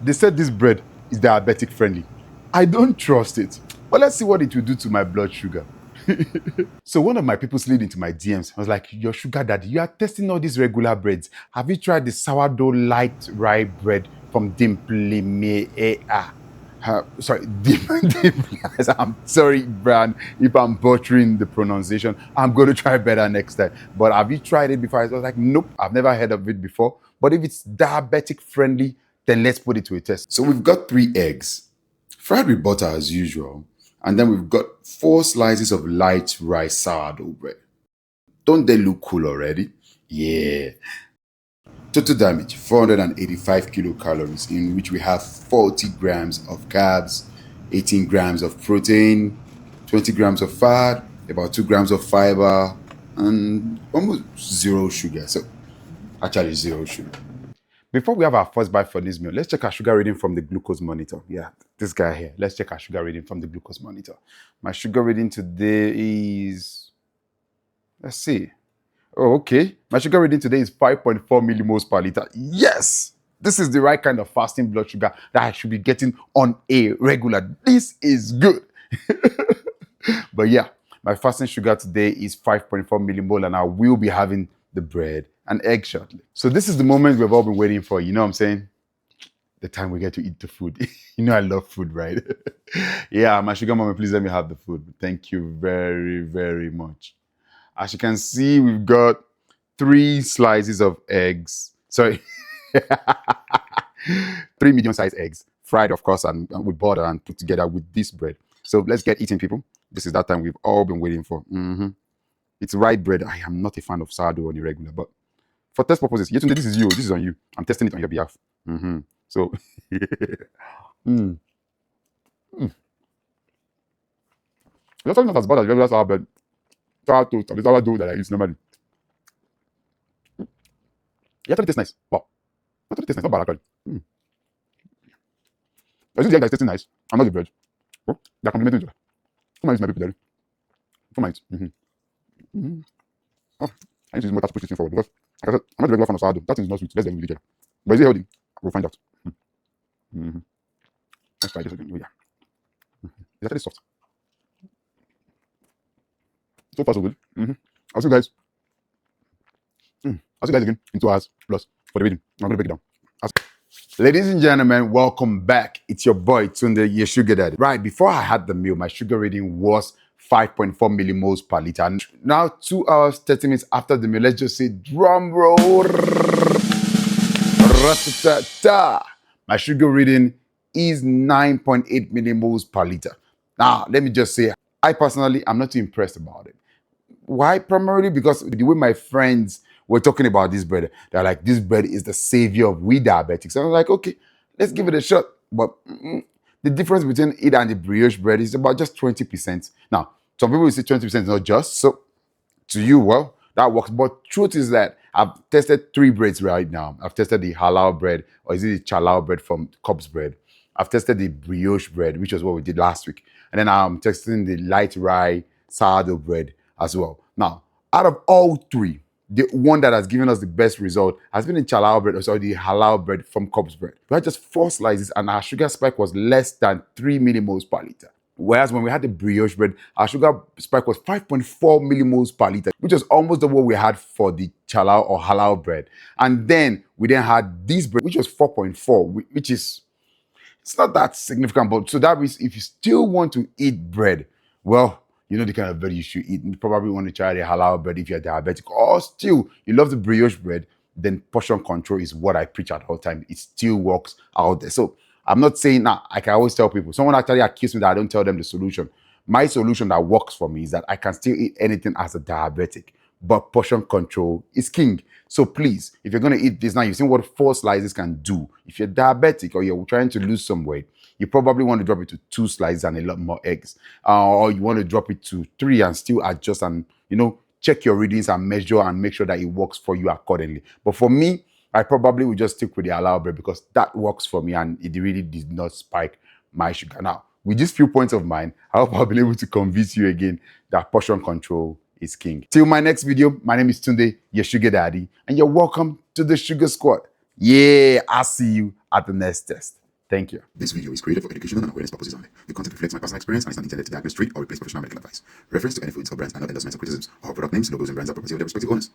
They said this bread is diabetic friendly. I don't trust it, but let's see what it will do to my blood sugar. So one of my people slid into my DMs. I was like, your sugar daddy, you are testing all these regular breads. Have you tried the sourdough light rye bread from Dimpflmeier? Sorry, I'm sorry, Bran, if I'm butchering the pronunciation. I'm going to try better next time. But have you tried it before? I was like, nope, I've never heard of it before. But if it's diabetic friendly, then let's put it to a test. So we've got 3 eggs, fried with butter as usual. And then we've got 4 slices of light rice sourdough bread. Don't they look cool already? Yeah. Total damage, 485 kilocalories, in which we have 40 grams of carbs, 18 grams of protein, 20 grams of fat, about 2 grams of fiber, and almost 0 sugar. So, actually 0 sugar. Before we have our first bite for this meal, let's check our sugar reading from the glucose monitor. Yeah, this guy here. Let's check our sugar reading from the glucose monitor. My sugar reading today is, let's see. Oh, okay. My sugar reading today is 5.4 millimoles per liter. Yes! This is the right kind of fasting blood sugar that I should be getting on a regular. This is good. But yeah, my fasting sugar today is 5.4 millimole, and I will be having the bread and egg shortly. So this is the moment we've all been waiting for. You know what I'm saying? The time we get to eat the food. You know I love food, right? Yeah, my sugar mommy, please let me have the food. Thank you very, very much. As you can see, we've got 3 slices of eggs. Sorry. 3 medium-sized eggs, fried, of course, and with butter and put together with this bread. So let's get eating, people. This is that time we've all been waiting for. It's rye bread. I am not a fan of sourdough on a regular, but for test purposes, Yetunde, this is you. This is on you. I'm testing it on your behalf. So, It's also not as bad as regular sour bread. Sour toast, or the sourdough that I use normally. Yeah, it tastes nice. Wow. It tastes nice. Not bad, actually. I think the egg that is tasting nice. I'm not the bread. Oh, they're complimenting each other. Come on, use my people, Daddy. Come on, eat. Oh, I need to use more to push this thing forward because, like I said, I'm not a regular fan of sourdough. That thing is not sweet. Let's get it. But is it healthy? We'll find out. Let's try this again. Oh, yeah. It's actually soft. So far, so good. I'll see you guys. I'll see you guys again in 2 hours plus for the reading. I'm going to break it down. Ladies and gentlemen, welcome back. It's your boy, Tunde, your sugar daddy. Right, before I had the meal, my sugar reading was 5.4 millimoles per liter. And now, 2 hours, 30 minutes after the meal, let's just say drum roll. My sugar reading is 9.8 millimoles per liter. Now, let me just say, I personally, I'm not too impressed about it. Why? Primarily because the way my friends were talking about this bread, they're like, this bread is the savior of we diabetics. And I was like, okay, let's give it a shot. But the difference between it and the brioche bread is about just 20%. Now, some people will say 20% is not just. So to you, well, that works. But truth is that I've tested 3 breads right now. I've tested the halal bread, or is it the challah bread from Cubs bread? I've tested the brioche bread, which was what we did last week. And then I'm testing the light rye sourdough bread as well. Now, out of all 3, the one that has given us the best result has been the challah bread, or sorry, the halal bread from Cubs bread. We had just 4 slices and our sugar spike was less than 3 millimoles per liter. Whereas when we had the brioche bread, our sugar spike was 5.4 millimoles per liter, which was almost the what we had for the challah or halal bread. And then we then had this bread, which was 4.4, which is, it's not that significant. But so that means if you still want to eat bread, well, you know the kind of bread you should eat. You probably want to try the halal bread if you're diabetic, or still you love the brioche bread, then portion control is what I preach at all time. It still works out there. So I'm not saying that. I can always tell people. Someone actually accused me that I don't tell them the solution. My solution that works for me is that I can still eat anything as a diabetic, but portion control is king. So please, if you're going to eat this now, you've seen what 4 slices can do. If you're diabetic or you're trying to lose some weight, you probably want to drop it to 2 slices and a lot more eggs. Or you want to drop it to 3 and still adjust and, check your readings and measure and make sure that it works for you accordingly. But for me, I probably would just stick with the halal bread because that works for me and it really did not spike my sugar. Now, with these few points of mine, I hope I've been able to convince you again that portion control is king. Till my next video, my name is Tunde, your sugar daddy, and you're welcome to the Sugar Squad. Yeah, I'll see you at the next test. Thank you. This video is created for educational and awareness purposes only. The content reflects my personal experience and is not intended to diagnose, treat, or replace professional medical advice. Reference to any foods or brands are not endorsements or criticisms. All product names, logos, and brands are property of their respective owners.